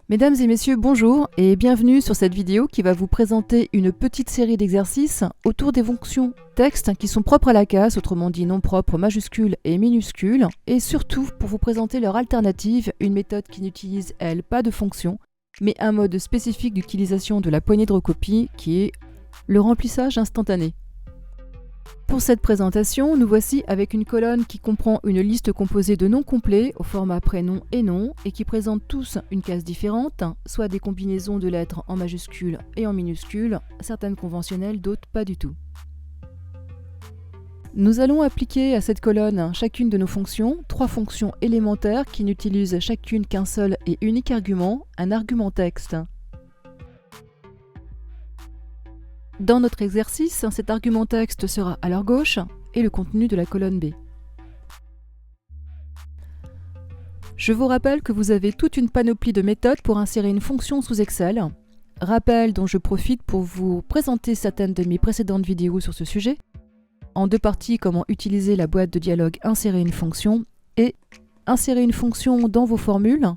Mesdames et messieurs, bonjour et bienvenue sur cette vidéo qui va vous présenter une petite série d'exercices autour des fonctions texte qui sont propres à la CAS, autrement dit non propres majuscules et minuscules, et surtout pour vous présenter leur alternative, une méthode qui n'utilise, elle, pas de fonction, mais un mode spécifique d'utilisation de la poignée de recopie qui est le remplissage instantané. Pour cette présentation, nous voici avec une colonne qui comprend une liste composée de noms complets au format prénom et nom et qui présentent tous une case différente, soit des combinaisons de lettres en majuscules et en minuscules, certaines conventionnelles, d'autres pas du tout. Nous allons appliquer à cette colonne chacune de nos fonctions, 3 fonctions élémentaires qui n'utilisent chacune qu'un seul et unique argument, un argument texte. Dans notre exercice, cet argument texte sera à leur gauche et le contenu de la colonne B. Je vous rappelle que vous avez toute une panoplie de méthodes pour insérer une fonction sous Excel. Rappel dont je profite pour vous présenter certaines de mes précédentes vidéos sur ce sujet. En 2 parties, comment utiliser la boîte de dialogue insérer une fonction et insérer une fonction dans vos formules.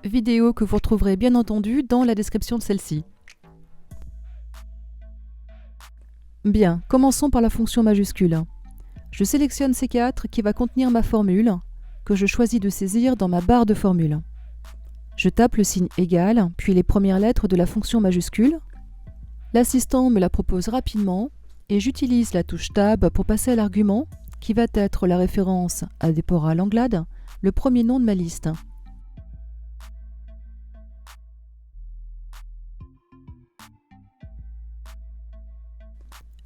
Vidéo que vous retrouverez bien entendu dans la description de celle-ci. Bien, commençons par la fonction majuscule. Je sélectionne C4 qui va contenir ma formule, que je choisis de saisir dans ma barre de formule. Je tape le signe égal, puis les premières lettres de la fonction majuscule. L'assistant me la propose rapidement, et j'utilise la touche Tab pour passer à l'argument, qui va être la référence à Déborah Langlade, le premier nom de ma liste.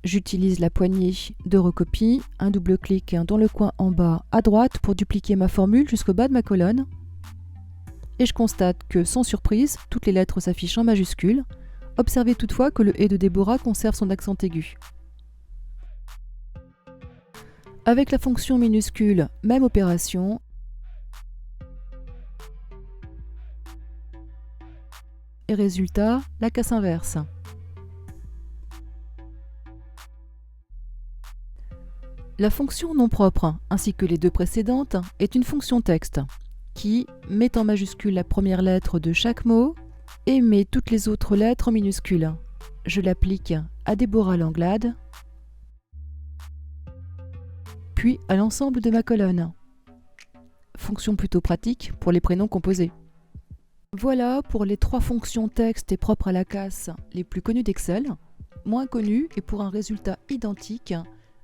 J'utilise la poignée de recopie, un double clic dans le coin en bas à droite pour dupliquer ma formule jusqu'au bas de ma colonne. Et je constate que, sans surprise, toutes les lettres s'affichent en majuscules. Observez toutefois que le « et » de Déborah conserve son accent aigu. Avec la fonction minuscule, même opération. Et résultat, la casse inverse. La fonction non propre, ainsi que les 2 précédentes, est une fonction texte qui met en majuscule la première lettre de chaque mot et met toutes les autres lettres en minuscules. Je l'applique à Déborah Langlade, puis à l'ensemble de ma colonne. Fonction plutôt pratique pour les prénoms composés. Voilà pour les 3 fonctions texte et propres à la CAS les plus connues d'Excel. Moins connues et pour un résultat identique,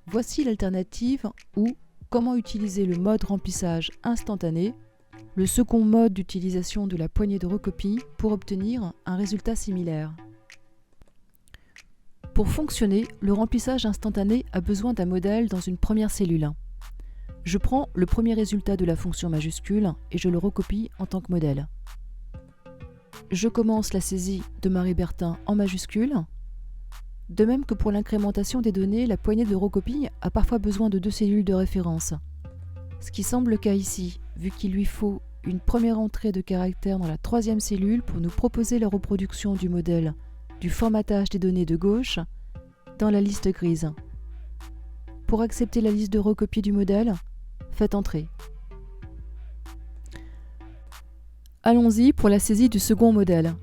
voici l'alternative ou comment utiliser le mode remplissage instantané, le second mode d'utilisation de la poignée de recopie pour obtenir un résultat similaire. Pour fonctionner, le remplissage instantané a besoin d'un modèle dans une première cellule. Je prends le premier résultat de la fonction majuscule et je le recopie en tant que modèle. Je commence la saisie de Marie Bertin en majuscule. De même que pour l'incrémentation des données, la poignée de recopie a parfois besoin de 2 cellules de référence. Ce qui semble le cas ici, vu qu'il lui faut une première entrée de caractère dans la 3e cellule pour nous proposer la reproduction du modèle du formatage des données de gauche dans la liste grise. Pour accepter la liste de recopie du modèle, faites entrer. Allons-y pour la saisie du second modèle.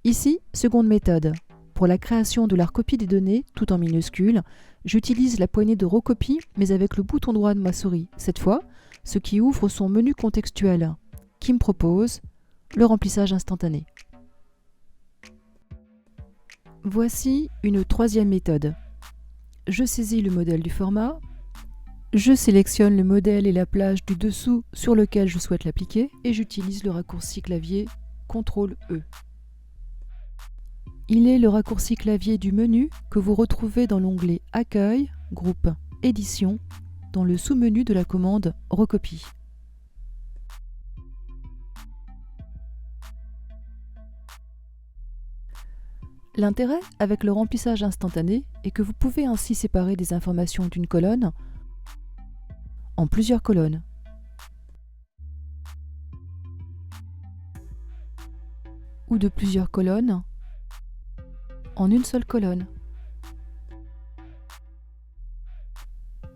Ici, seconde méthode. Pour la création de la recopie des données, tout en minuscules, j'utilise la poignée de recopie, mais avec le bouton droit de ma souris, cette fois, ce qui ouvre son menu contextuel, qui me propose le remplissage instantané. Voici une 3e méthode. Je saisis le modèle du format, je sélectionne le modèle et la plage du dessous sur lequel je souhaite l'appliquer, et j'utilise le raccourci clavier CTRL-E. Il est le raccourci clavier du menu que vous retrouvez dans l'onglet Accueil, Groupe, Édition, dans le sous-menu de la commande Recopie. L'intérêt avec le remplissage instantané est que vous pouvez ainsi séparer des informations d'une colonne en plusieurs colonnes. Ou de plusieurs colonnes en une seule colonne.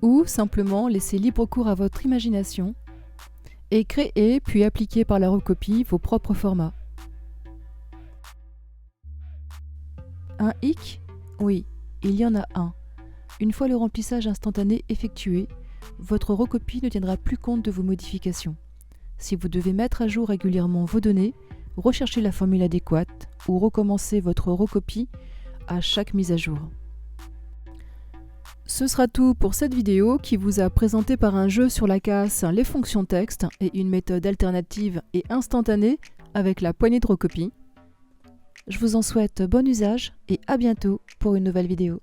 Ou simplement laisser libre cours à votre imagination et créer puis appliquer par la recopie vos propres formats. Un hic? Oui, il y en a un. Une fois le remplissage instantané effectué, votre recopie ne tiendra plus compte de vos modifications. Si vous devez mettre à jour régulièrement vos données, recherchez la formule adéquate ou recommencez votre recopie à chaque mise à jour. Ce sera tout pour cette vidéo qui vous a présenté par un jeu sur la casse les fonctions texte et une méthode alternative et instantanée avec la poignée de recopie. Je vous en souhaite bon usage et à bientôt pour une nouvelle vidéo.